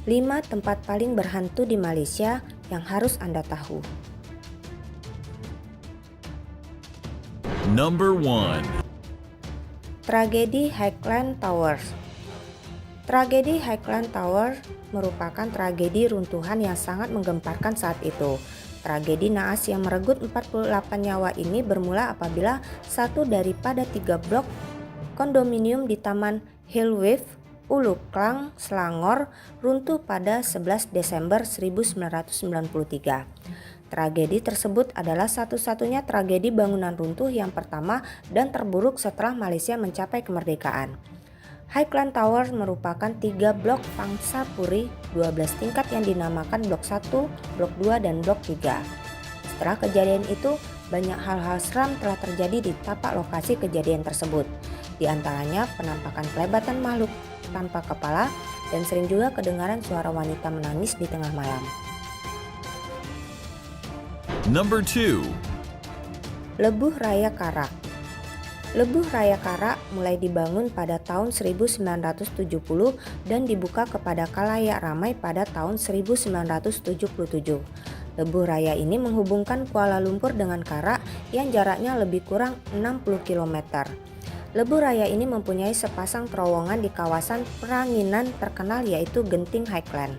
5 tempat paling berhantu di Malaysia yang harus Anda tahu. Number 1. Tragedi Highland Tower. Tragedi Highland Tower merupakan tragedi runtuhan yang sangat menggemparkan saat itu. Tragedi naas yang merenggut 48 nyawa ini bermula apabila satu daripada 3 blok kondominium di Taman Hillway, Ulu Klang, Selangor runtuh pada 11 Desember 1993. Tragedi tersebut adalah satu-satunya tragedi bangunan runtuh yang pertama dan terburuk setelah Malaysia mencapai kemerdekaan. Highland Tower merupakan 3 blok pangsa puri 12 tingkat yang dinamakan Blok 1, Blok 2, dan Blok 3. Setelah kejadian itu, banyak hal-hal seram telah terjadi di tapak lokasi kejadian tersebut. Di antaranya penampakan kelebatan makhluk tanpa kepala dan sering juga kedengaran suara wanita menangis di tengah malam. Number 2. Lebuh Raya Karak. Lebuh Raya Karak mulai dibangun pada tahun 1970 dan dibuka kepada khalayak ramai pada tahun 1977. Lebuh Raya ini menghubungkan Kuala Lumpur dengan Karak yang jaraknya lebih kurang 60 km. Lebuh Raya ini mempunyai sepasang terowongan di kawasan peranginan terkenal yaitu Genting Highland.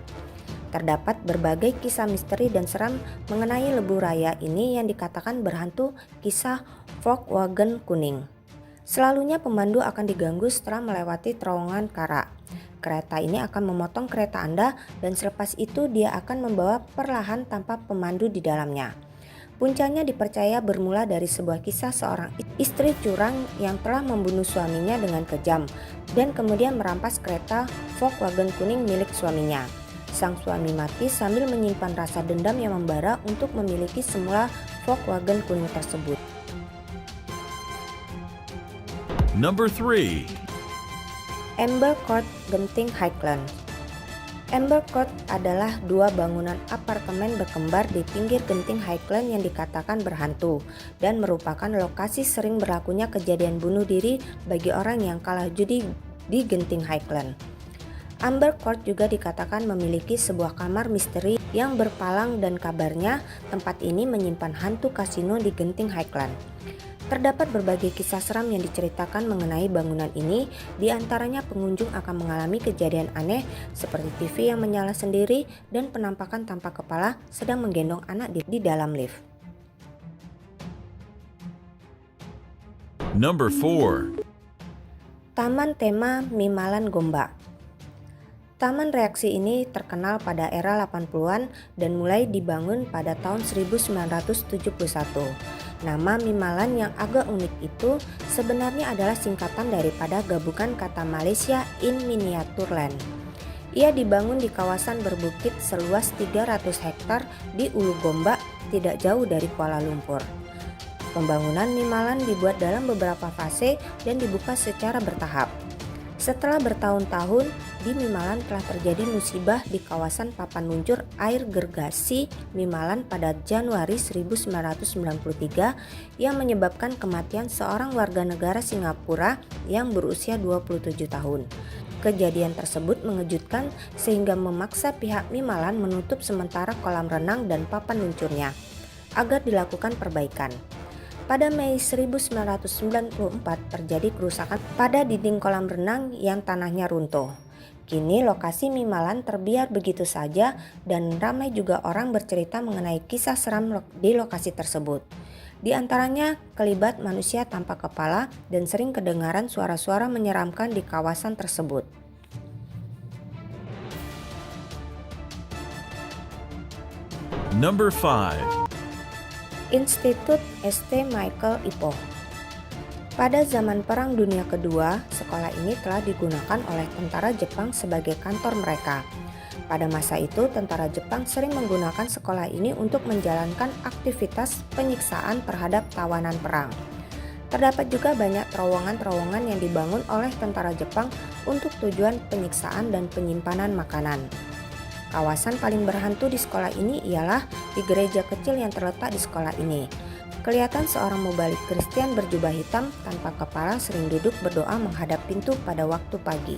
Terdapat berbagai kisah misteri dan seram mengenai Lebuh Raya ini yang dikatakan berhantu kisah Volkswagen kuning. Selalunya pemandu akan diganggu setelah melewati terowongan Karak. Kereta ini akan memotong kereta Anda dan selepas itu dia akan membawa perlahan tanpa pemandu di dalamnya. Puncaknya dipercaya bermula dari sebuah kisah seorang istri curang yang telah membunuh suaminya dengan kejam dan kemudian merampas kereta Volkswagen kuning milik suaminya. Sang suami mati sambil menyimpan rasa dendam yang membara untuk memiliki semula Volkswagen kuning tersebut. Number 3. Amber Court Genting Highland. Amber Court adalah 2 bangunan apartemen berkembar di pinggir Genting Highland yang dikatakan berhantu dan merupakan lokasi sering berlakunya kejadian bunuh diri bagi orang yang kalah judi di Genting Highland. Amber Court juga dikatakan memiliki sebuah kamar misteri yang berpalang dan kabarnya tempat ini menyimpan hantu kasino di Genting Highland. Terdapat berbagai kisah seram yang diceritakan mengenai bangunan ini, di antaranya pengunjung akan mengalami kejadian aneh seperti TV yang menyala sendiri dan penampakan tanpa kepala sedang menggendong anak di dalam lift. Number 4. Taman Tema Mimalan Gombak. Taman reaksi ini terkenal pada era 80-an dan mulai dibangun pada tahun 1971. Nama Mimalan yang agak unik itu sebenarnya adalah singkatan daripada gabungan kata Malaysia in Miniaturland. Ia dibangun di kawasan berbukit seluas 300 hektar di Ulu Gombak, tidak jauh dari Kuala Lumpur. Pembangunan Mimalan dibuat dalam beberapa fase dan dibuka secara bertahap. Setelah bertahun-tahun, di Mimalan telah terjadi musibah di kawasan papan luncur air gergasi Mimalan pada Januari 1993 yang menyebabkan kematian seorang warga negara Singapura yang berusia 27 tahun. Kejadian tersebut mengejutkan sehingga memaksa pihak Mimalan menutup sementara kolam renang dan papan luncurnya agar dilakukan perbaikan. Pada Mei 1994 terjadi kerusakan pada dinding kolam renang yang tanahnya runtuh. Kini lokasi Mimalan terbiar begitu saja dan ramai juga orang bercerita mengenai kisah seram di lokasi tersebut. Di antaranya kelibat manusia tanpa kepala dan sering kedengaran suara-suara menyeramkan di kawasan tersebut. Number 5. Institut St. Michael Ipoh. Pada zaman Perang Dunia Kedua, sekolah ini telah digunakan oleh tentara Jepang sebagai kantor mereka. Pada masa itu, tentara Jepang sering menggunakan sekolah ini untuk menjalankan aktivitas penyiksaan terhadap tawanan perang. Terdapat juga banyak terowongan-terowongan yang dibangun oleh tentara Jepang untuk tujuan penyiksaan dan penyimpanan makanan. Kawasan paling berhantu di sekolah ini ialah di gereja kecil yang terletak di sekolah ini. Kelihatan seorang mubalik Kristen berjubah hitam tanpa kepala sering duduk berdoa menghadap pintu pada waktu pagi.